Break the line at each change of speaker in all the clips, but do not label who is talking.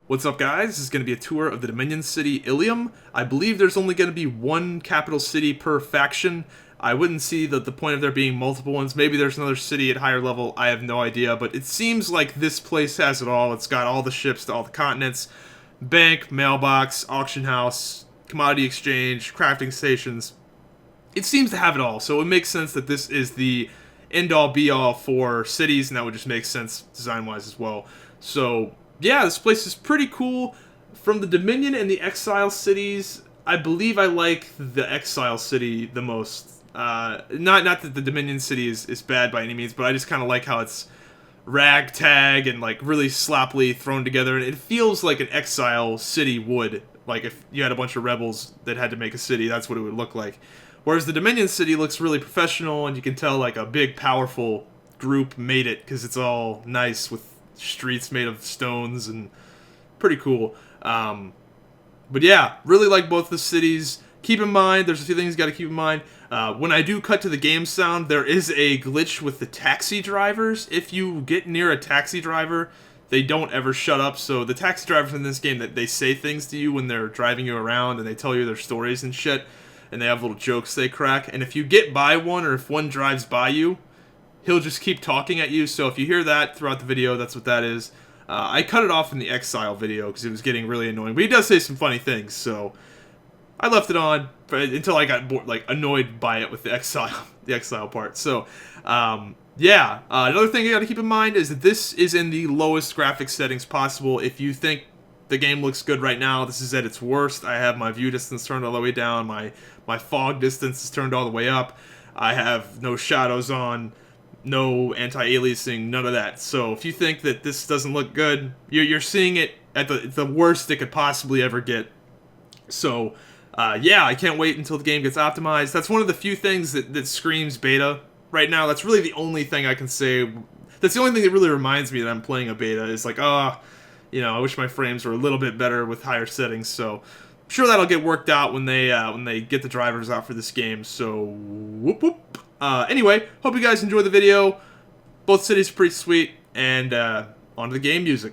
What's up, guys? This is going to be a tour of the Dominion city Illium. I believe there's only going to be one capital city per faction. I wouldn't see the point of there being multiple ones. Maybe there's another city at higher level. I have no idea, but it seems like this place has it all. It's got all the ships to all the continents, bank, mailbox, auction house, commodity exchange, crafting stations. It seems to have it all, so it makes sense that this is the end-all be-all for cities, and that would just make sense design-wise as well. So yeah, this place is pretty cool. From the Dominion and the Exile cities, I believe I like the Exile city the most. Not that the Dominion city is bad by any means, but I just kind of like how it's ragtag and like really sloppily thrown together, and it feels like an Exile city would. Like if you had a bunch of rebels that had to make a city, that's what it would look like. Whereas the Dominion city looks really professional, and you can tell like a big, powerful group made it because it's all nice with streets made of stones and pretty cool. But yeah, really like both the cities. Keep in mind, there's a few things you got to keep in mind. When I do cut to the game sound, there is a glitch with the taxi drivers. If you get near a taxi driver, they don't ever shut up. So the taxi drivers in this game, that they say things to you when they're driving you around, and they tell you their stories and shit, and they have little jokes they crack. And if you get by one, or if one drives by you, he'll just keep talking at you. So if you hear that throughout the video, that's what that is. I cut it off in the Exile video because it was getting really annoying. But he does say some funny things, so I left it on until I got bored, like annoyed by it with the Exile part. So yeah, another thing you got to keep in mind is that this is in the lowest graphics settings possible. If you think the game looks good right now, this is at its worst. I have my view distance turned all the way down. My fog distance is turned all the way up. I have no shadows on. No anti-aliasing, none of that. So if you think that this doesn't look good, you're seeing it at the worst it could possibly ever get. So yeah, I can't wait until the game gets optimized. That's one of the few things that screams beta right now. That's really the only thing I can say. That's the only thing that really reminds me that I'm playing a beta. Is like, you know, I wish my frames were a little bit better with higher settings. So I'm sure that'll get worked out when they get the drivers out for this game. So whoop whoop. Anyway, hope you guys enjoy the video. Both cities are pretty sweet, and on to the game music.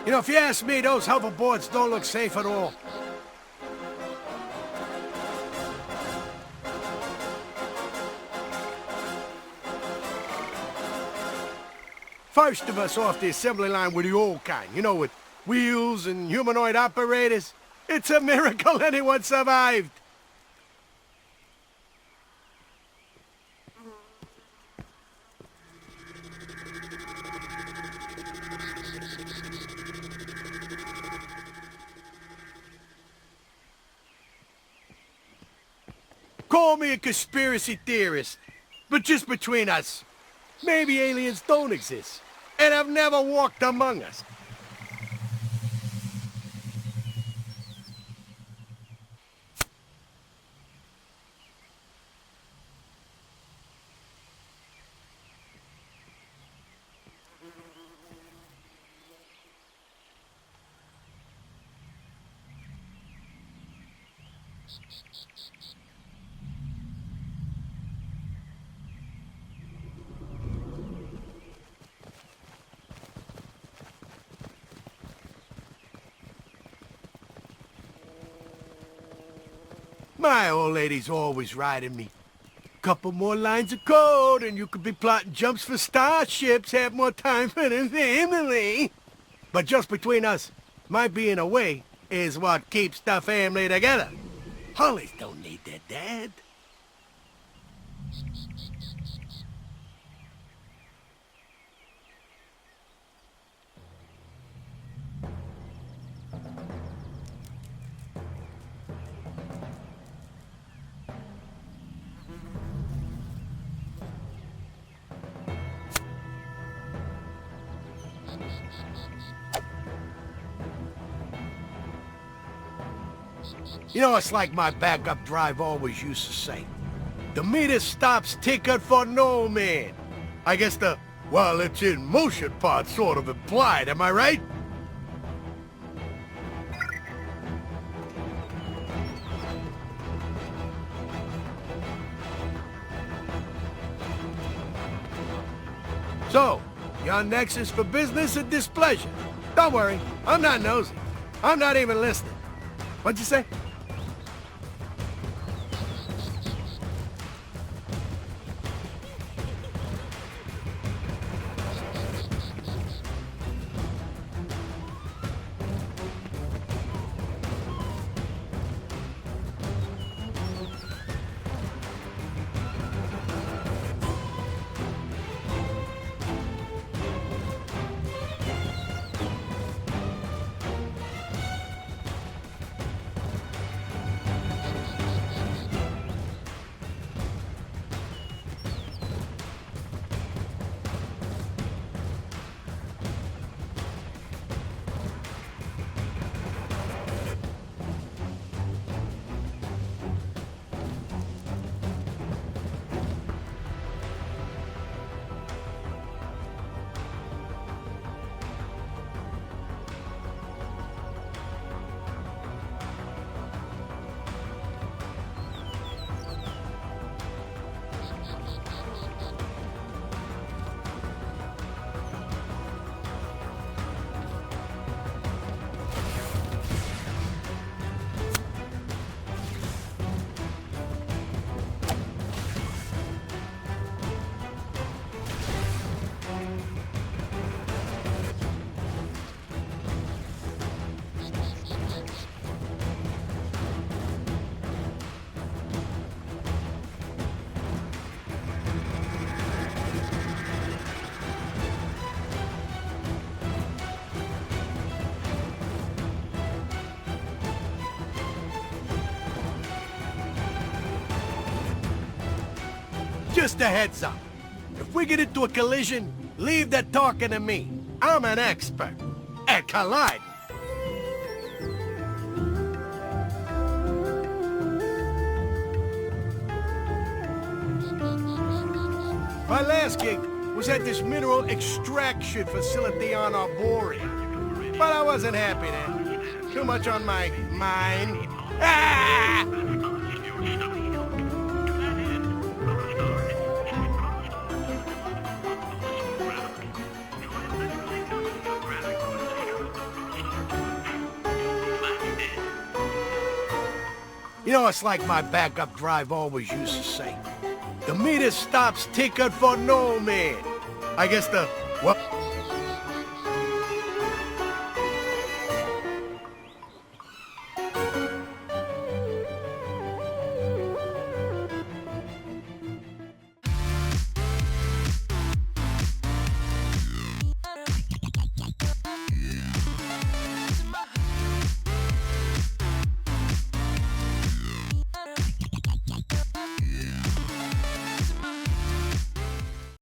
You know, if you ask me, those hoverboards don't look safe at all. First of us off the assembly line were the old kind, you know, with wheels and humanoid operators. It's a miracle anyone survived. Call me a conspiracy theorist, but just between us, maybe aliens don't exist and have never walked among us. My old lady's always riding me. Couple more lines of code and you could be plotting jumps for starships, have more time for the family. But just between us, my being away is what keeps the family together. Hollies don't need their dad. You know, it's like my backup drive always used to say. The meter stops ticking for no man. I guess the, well, it's in motion part sort of implied, am I right? So, your nexus for business or displeasure? Don't worry, I'm not nosy. I'm not even listening. What'd you say? Just a heads up. If we get into a collision, leave that talking to me. I'm an expert at colliding. My last gig was at this mineral extraction facility on Arboreal. But I wasn't happy then. Too much on my mind. Ah! You know, it's like my backup drive always used to say. The meter stops ticking for no man. I guess the, well...